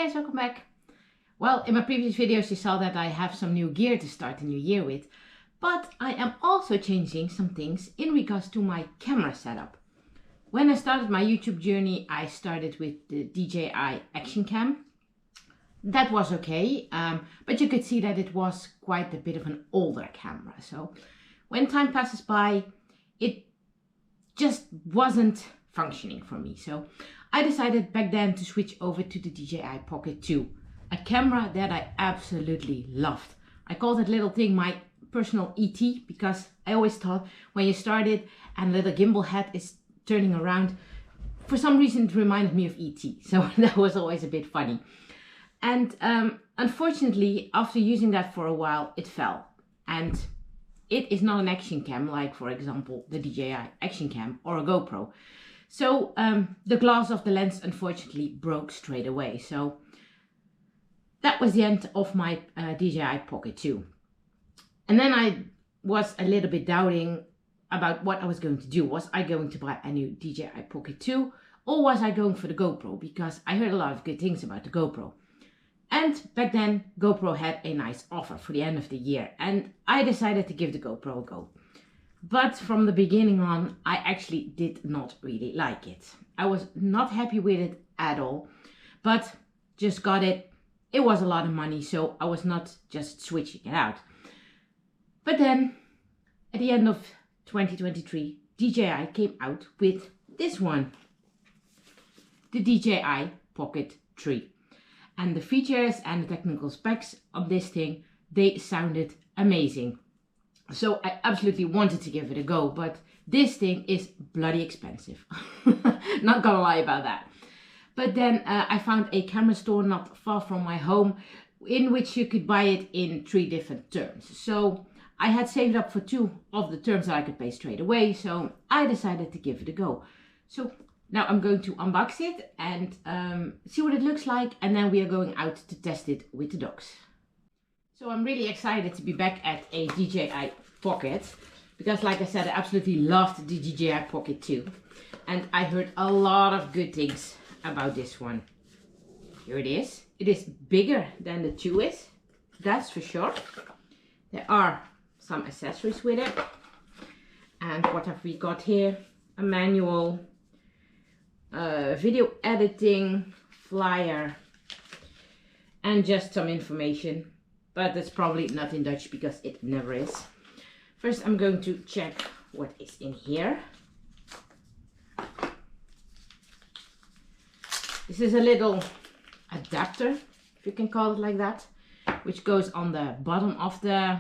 guys, welcome back. Well, in my previous videos you saw that I have some new gear to start the new year with, but I am also changing some things in regards to my camera setup. When I started my YouTube journey, I started with the DJI action cam. That was okay, but you could see that it was quite a bit of an older camera. So when time passes by, it just wasn't functioning for me. So I decided back then to switch over to the DJI Pocket 2, a camera that I absolutely loved. I called that little thing my personal ET because I always thought when you started and the little gimbal head is turning around, for some reason it reminded me of ET. So that was always a bit funny. And unfortunately, after using that for a while, it fell. And it is not an action cam like, for example, the DJI action cam or a GoPro. So the glass of the lens unfortunately broke straight away. So that was the end of my DJI Pocket 2. And then I was a little bit doubting about what I was going to do. Was I going to buy a new DJI Pocket 2 or was I going for the GoPro? Because I heard a lot of good things about the GoPro. And back then GoPro had a nice offer for the end of the year and I decided to give the GoPro a go. But from the beginning on, I actually did not really like it. I was not happy with it at all, but just got it. It was a lot of money, so I was not just switching it out. But then at the end of 2023, DJI came out with this one, the DJI Pocket 3. And the features and the technical specs of this thing, they sounded amazing. So I absolutely wanted to give it a go, but this thing is bloody expensive. Not gonna lie about that. But then I found a camera store not far from my home in which you could buy it in 3 different terms. So I had saved up for 2 of the terms that I could pay straight away. So I decided to give it a go. So now I'm going to unbox it and see what it looks like. And then we are going out to test it with the dogs. So I'm really excited to be back at a DJI Pocket because like I said, I absolutely loved the DJI Pocket 2 and I heard a lot of good things about this one. Here it is. It is bigger than the 2 is, that's for sure. There are some accessories with it. And what have we got here? A manual, video editing, flyer, and just some information. But that's probably not in Dutch because it never is. First I'm going to check what is in here. This is a little adapter, if you can call it like that, which goes on the bottom of the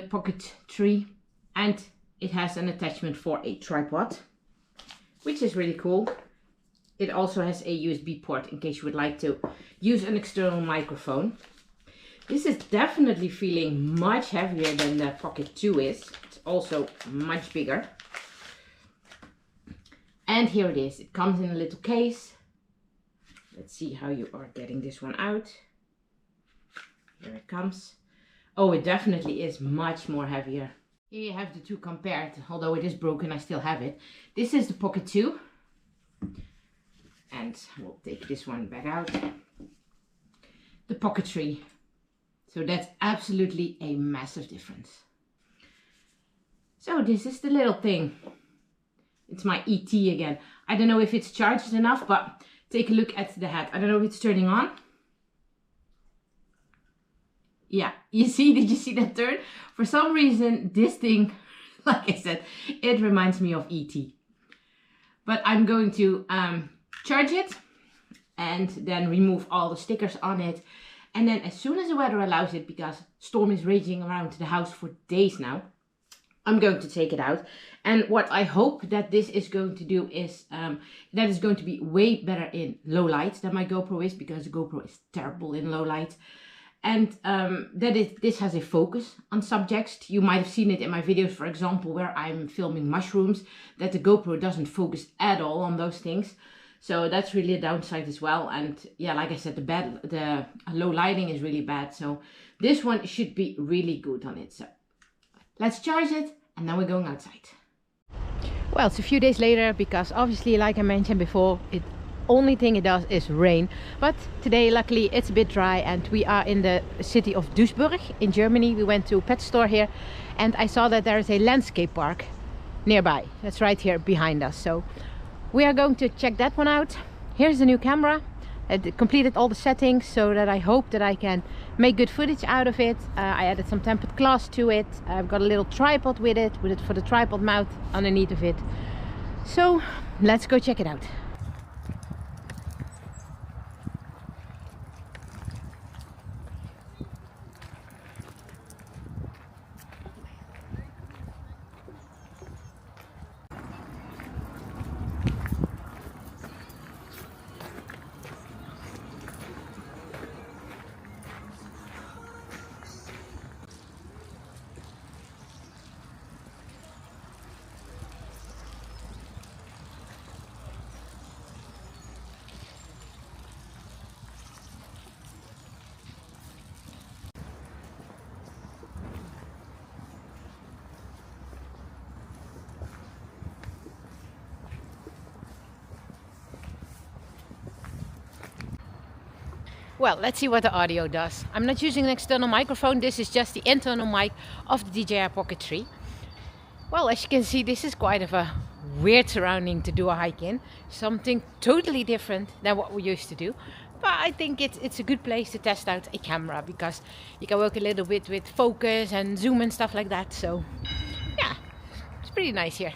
Pocket 3. And it has an attachment for a tripod, which is really cool. It also has a USB port in case you would like to use an external microphone. This is definitely feeling much heavier than the Pocket 2 is. It's also much bigger. And here it is. It comes in a little case. Let's see how you are getting this one out. Here it comes. Oh, it definitely is much more heavier. Here you have the 2 compared. Although it is broken, I still have it. This is the Pocket 2. And we'll take this one back out. The Pocket 3. So that's absolutely a massive difference. So this is the little thing. It's my ET again. I don't know if it's charged enough, but take a look at the head. I don't know if it's turning on. Yeah, you see, did you see that turn? For some reason, this thing, like I said, it reminds me of ET. But I'm going to charge it and then remove all the stickers on it. And then as soon as the weather allows it, because storm is raging around the house for days now, I'm going to take it out. And what I hope that this is going to do is, that it's going to be way better in low light than my GoPro is, because the GoPro is terrible in low light. And this has a focus on subjects. You might have seen it in my videos, for example, where I'm filming mushrooms, that the GoPro doesn't focus at all on those things. So that's really a downside as well. And yeah, like I said, the low lighting is really bad. So this one should be really good on it. So let's charge it and then we're going outside. Well, it's a few days later because obviously, like I mentioned before, it only thing it does is rain. But today luckily it's a bit dry, and we are in the city of Duisburg in Germany. We went to a pet store here, and I saw that there is a landscape park nearby. That's right here behind us. So we are going to check that one out. Here's the new camera. I completed all the settings so that I hope that I can make good footage out of it. I added some tempered glass to it. I've got a little tripod with it for the tripod mount underneath of it. So let's go check it out. Well, let's see what the audio does. I'm not using an external microphone. This is just the internal mic of the DJI Pocket 3. Well, as you can see, this is quite of a weird surrounding to do a hike in. Something totally different than what we used to do. But I think it's a good place to test out a camera, because you can work a little bit with focus and zoom and stuff like that. So yeah, it's pretty nice here.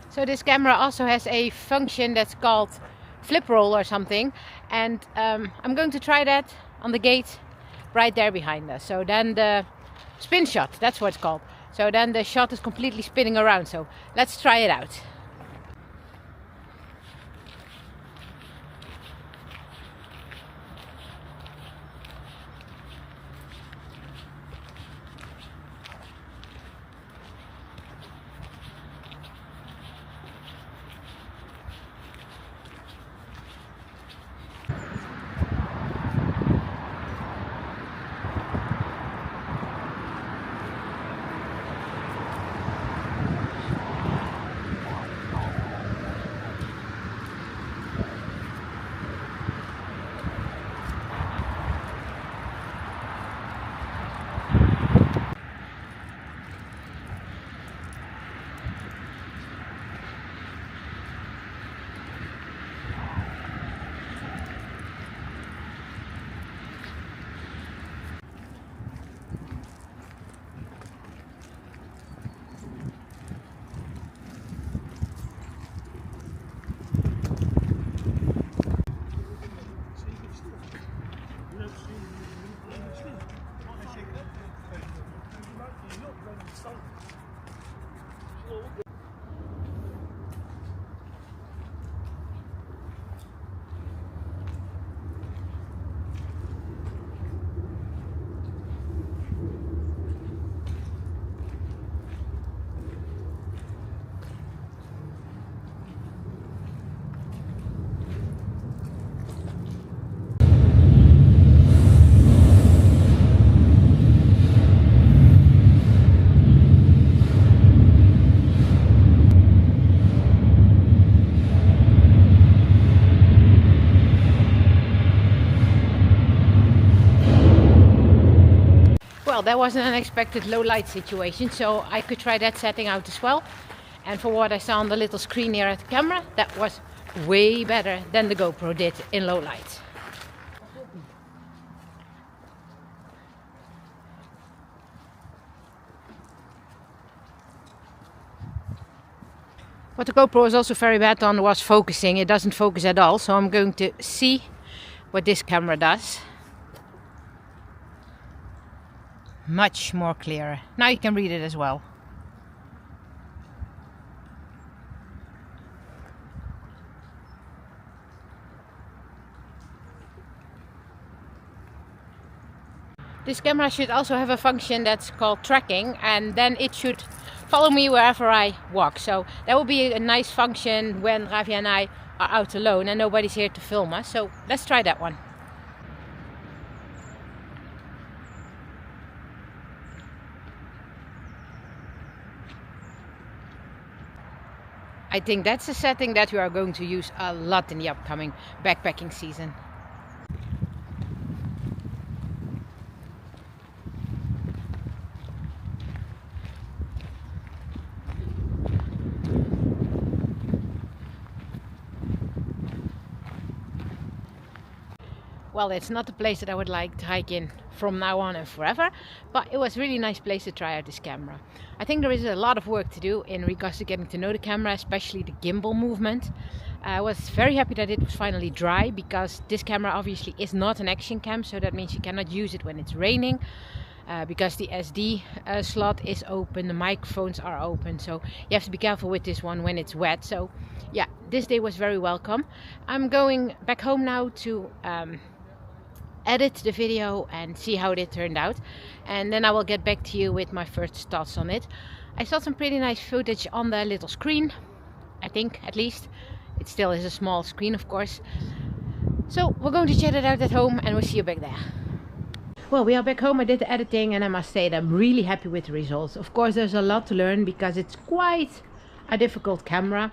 So this camera also has a function that's called flip roll or something, and I'm going to try that on the gate right there behind us. So then the spin shot, that's what it's called. So then the shot is completely spinning around. So let's try it out. that was an unexpected low light situation, so I could try that setting out as well. And for what I saw on the little screen here at the camera, that was way better than the GoPro did in low light. What the GoPro is also very bad on was focusing. It doesn't focus at all, so I'm going to see what this camera does. Much more clearer. Now you can read it as well. This camera should also have a function that's called tracking, and then it should follow me wherever I walk. So that will be a nice function when Ravi and I are out alone and nobody's here to film us. So let's try that one. I think that's a setting that we are going to use a lot in the upcoming backpacking season. Well, it's not the place that I would like to hike in from now on and forever, but it was a really nice place to try out this camera. I think there is a lot of work to do in regards to getting to know the camera, especially the gimbal movement. I was very happy that it was finally dry, because this camera obviously is not an action cam, so that means you cannot use it when it's raining. Because the SD slot is open, the microphones are open, so you have to be careful with this one when it's wet. So yeah, this day was very welcome. I'm going back home now to edit the video and see how it turned out, and then I will get back to you with my first thoughts on it. I saw some pretty nice footage on the little screen, I think, at least. It still is a small screen, of course. So we're going to check it out at home, and we'll see you back there. Well, we are back home. I did the editing, and I must say that I'm really happy with the results. Of course, there's a lot to learn because it's quite a difficult camera.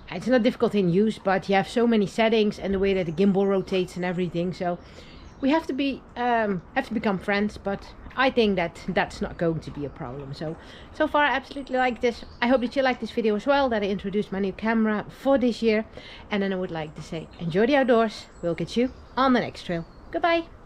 It's not difficult in use, but you have so many settings and the way that the gimbal rotates and everything. So we have to become friends, but I think that that's not going to be a problem. So far I absolutely like this. I hope that you like this video as well, that I introduced my new camera for this year. And then I would like to say, enjoy the outdoors. We'll catch you on the next trail. Goodbye.